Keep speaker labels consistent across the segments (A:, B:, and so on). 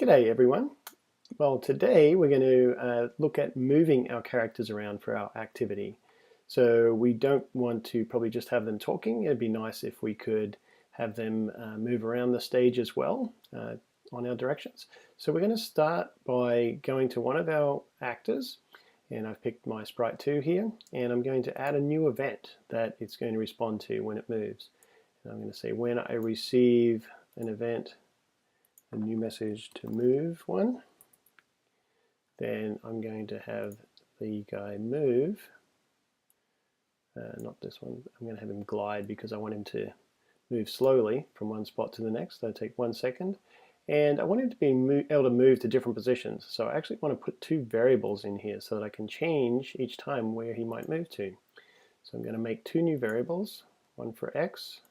A: G'day everyone. Well, today we're going to look at moving our characters around for our activity. So we don't want to probably just have them talking. It'd be nice if we could have them move around the stage as well on our directions. So we're going to start by going to one of our actors, and I've picked my sprite 2 here, and I'm going to add a new event that it's going to respond to when it moves. And I'm going to say when I receive an event, a new message to move one, then I'm going to have the guy move, not this one, I'm going to have him glide because I want him to move slowly from one spot to the next. That'll take 1 second, and I want him to be able to move to different positions. So I actually want to put 2 variables in here so that I can change each time where he might move to. So I'm going to make 2 new variables, one for X,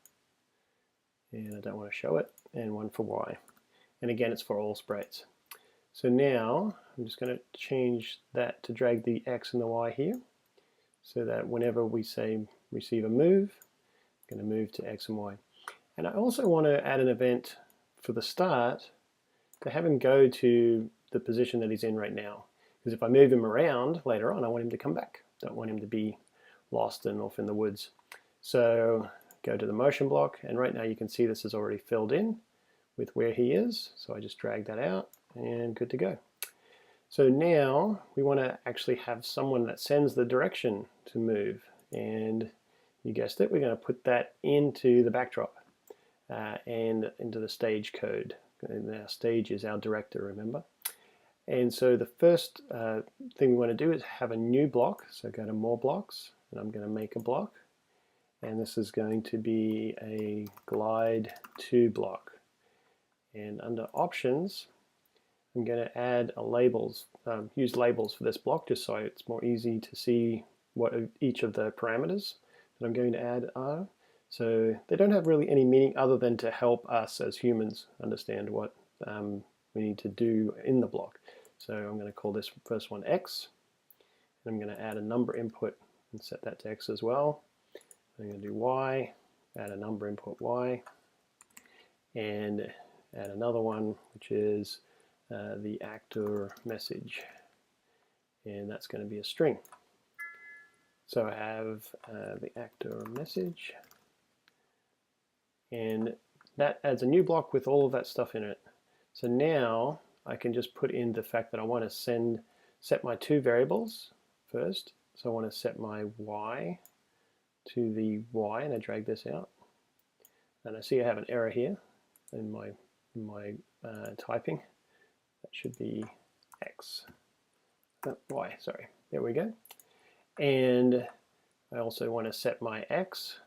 A: and I don't want to show it, and one for Y. And again, it's for all sprites. So now I'm just going to change that to drag the X and the Y here, so that whenever we say receive a move, I'm going to move to X and Y. And I also want to add an event for the start to have him go to the position that he's in right now. Because if I move him around later on, I want him to come back. Don't want him to be lost and off in the woods. So go to the motion block, and right now you can see this is already filled in with where he is. So I just drag that out and good to go. So now we want to actually have someone that sends the direction to move, and you guessed it, we're going to put that into the backdrop and into the stage code. And our stage is our director, remember? And so the first thing we want to do is have a new block. So go to more blocks, and I'm going to make a block, and this is going to be a glide 2 block. And under options, I'm going to add a labels, use labels for this block just so it's more easy to see what each of the parameters that I'm going to add are. So they don't have really any meaning other than to help us as humans understand what we need to do in the block. So I'm going to call this first one X, and I'm going to add a number input and set that to X as well. I'm going to do Y, add a number input Y, and add another one, which is the actor message, and that's going to be a string. So I have the actor message, and that adds a new block with all of that stuff in it. So now I can just put in the fact that I want to set my 2 variables first. So I want to set my Y to the Y, and I drag this out, and I see I have an error here in my typing. That should be X, Y, sorry, there we go. And I also want to set my X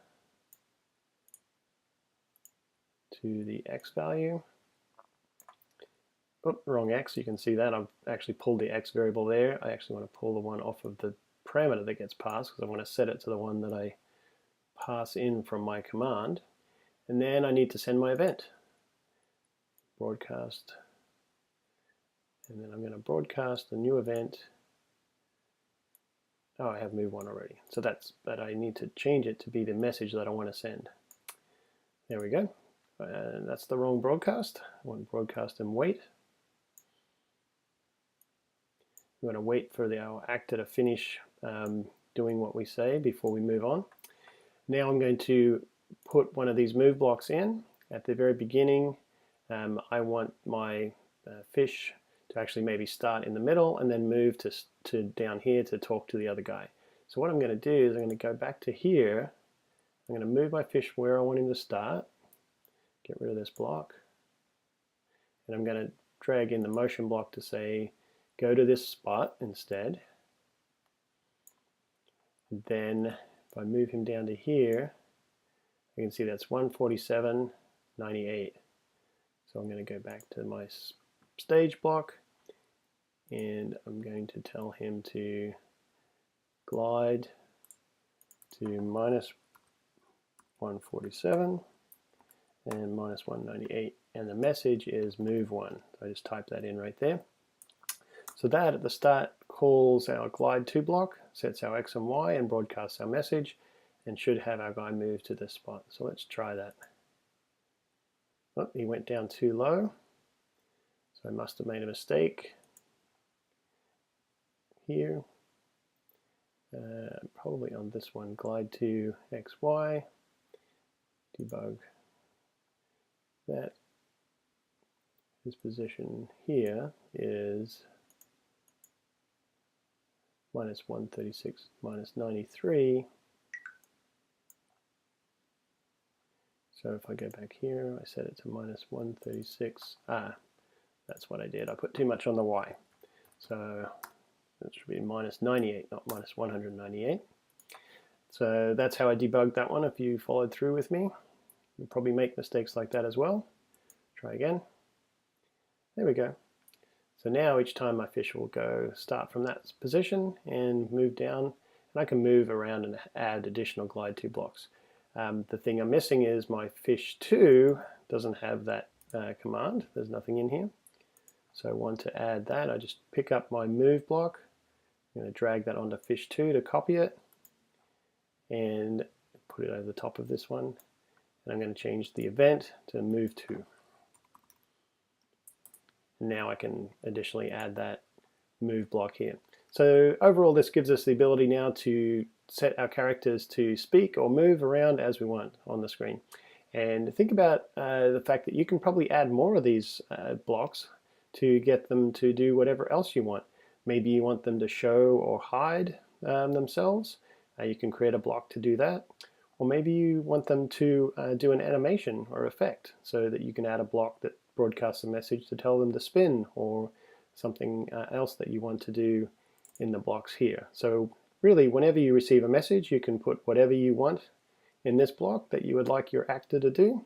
A: to the X value. Oh, wrong X, you can see that I've actually pulled the X variable there. I actually want to pull the one off of the parameter that gets passed because I want to set it to the one that I pass in from my command. And then I need to send my event. Broadcast, and then I'm going to broadcast the new event. Oh, I have move 1 already, so but I need to change it to be the message that I want to send. There we go, and that's the wrong broadcast. I want broadcast and wait. We want to wait for our actor to finish doing what we say before we move on. Now I'm going to put one of these move blocks in at the very beginning. I want my fish to actually maybe start in the middle and then move to down here to talk to the other guy. So what I'm going to do is I'm going to go back to here. I'm going to move my fish where I want him to start, get rid of this block, and I'm going to drag in the motion block to say go to this spot instead. And then if I move him down to here, you can see that's 147.98. So I'm going to go back to my stage block, and I'm going to tell him to glide to -147 and -198, and the message is move 1. So I just type that in right there. So that at the start calls our glide 2 block, sets our X and Y, and broadcasts our message, and should have our guy move to this spot. So let's try that. Oh, he went down too low. So So I must have made a mistake here. Probably on this one, glide to XY, debug that. His position here is minus 136 minus 93. So if I go back here, I set it to minus 136. That's what I did. I put too much on the Y. So that should be minus 98, not minus 198. So that's how I debugged that one. If you followed through with me, you'll probably make mistakes like that as well. Try again. There we go. So now each time my fish will go start from that position and move down, and I can move around and add additional glide to blocks. The thing I'm missing is my fish 2 doesn't have that command. There's nothing in here. So I want to add that. I just pick up my move block. I'm going to drag that onto fish 2 to copy it and put it over the top of this one. And I'm going to change the event to move 2. Now I can additionally add that move block here. So overall, this gives us the ability now to set our characters to speak or move around as we want on the screen. And think about the fact that you can probably add more of these blocks to get them to do whatever else you want. Maybe you want them to show or hide themselves. You can create a block to do that. Or maybe you want them to do an animation or effect, so that you can add a block that broadcasts a message to tell them to spin, or something else that you want to do in the blocks here. So really, whenever you receive a message, you can put whatever you want in this block that you would like your actor to do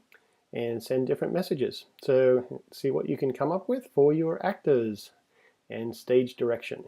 A: and send different messages. So see what you can come up with for your actors and stage direction.